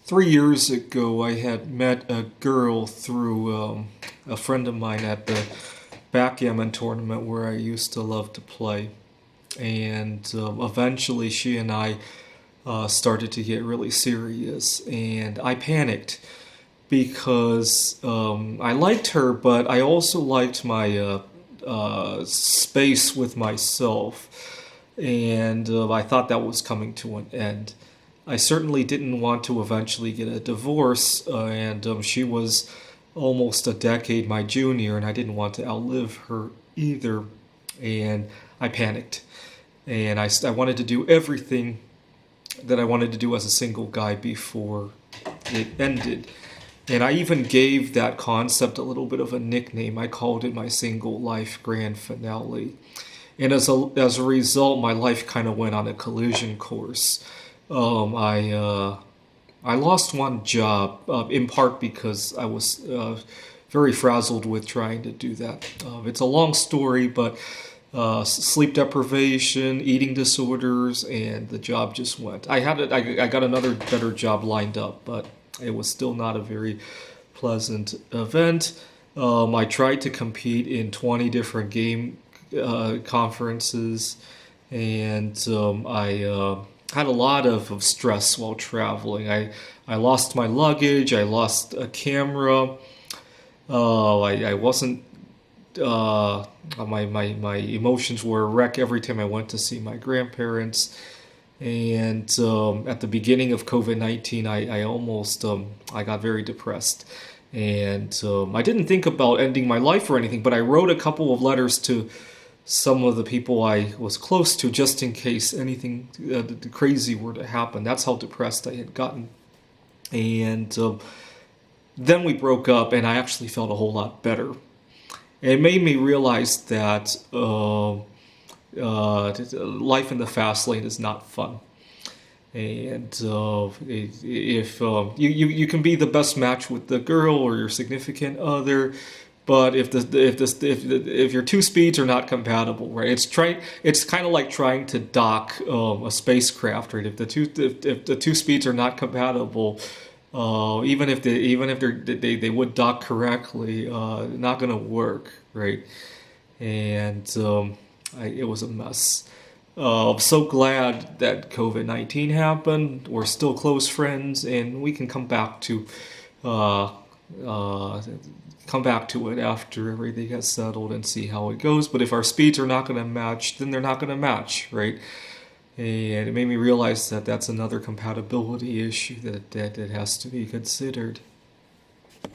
3 years ago, I had met a girl through a friend of mine at the backgammon tournament where I used to love to play. And eventually, she and I started to get really serious. And I panicked because I liked her, but I also liked my space with myself. And I thought that was coming to an end. I certainly didn't want to eventually get a divorce, and she was almost a decade my junior, and I didn't want to outlive her either. And I panicked, and I wanted to do everything that I wanted to do as a single guy before it ended. And I even gave that concept a little bit of a nickname. I called it my single life grand finale. And as a result, my life kind of went on a collision course. I lost one job in part because I was very frazzled with trying to do that. It's a long story, but sleep deprivation, eating disorders, and the job just went. I got another better job lined up, but it was still not a very pleasant event. I tried to compete in 20 different game conferences, and I had a lot of stress while traveling. I lost my luggage, I lost a camera, I wasn't, my emotions were a wreck every time I went to see my grandparents. And at the beginning of COVID-19, I almost, I got very depressed. And I didn't think about ending my life or anything, but I wrote a couple of letters to some of the people I was close to just in case anything crazy were to happen. That's how depressed I had gotten. And then we broke up, and I actually felt a whole lot better. It made me realize that life in the fast lane is not fun. And if you can be the best match with the girl or your significant other, but if your two speeds are not compatible, right? It's kind of like trying to dock a spacecraft, right? If the two speeds are not compatible, even if they would dock correctly, not gonna work, right? And it was a mess. I'm so glad that COVID-19 happened. We're still close friends, and we can uh, uh, come back to it after everything has settled and see how it goes. But if our speeds are not going to match, then they're not going to match, right? And it made me realize that that's another compatibility issue that has to be considered.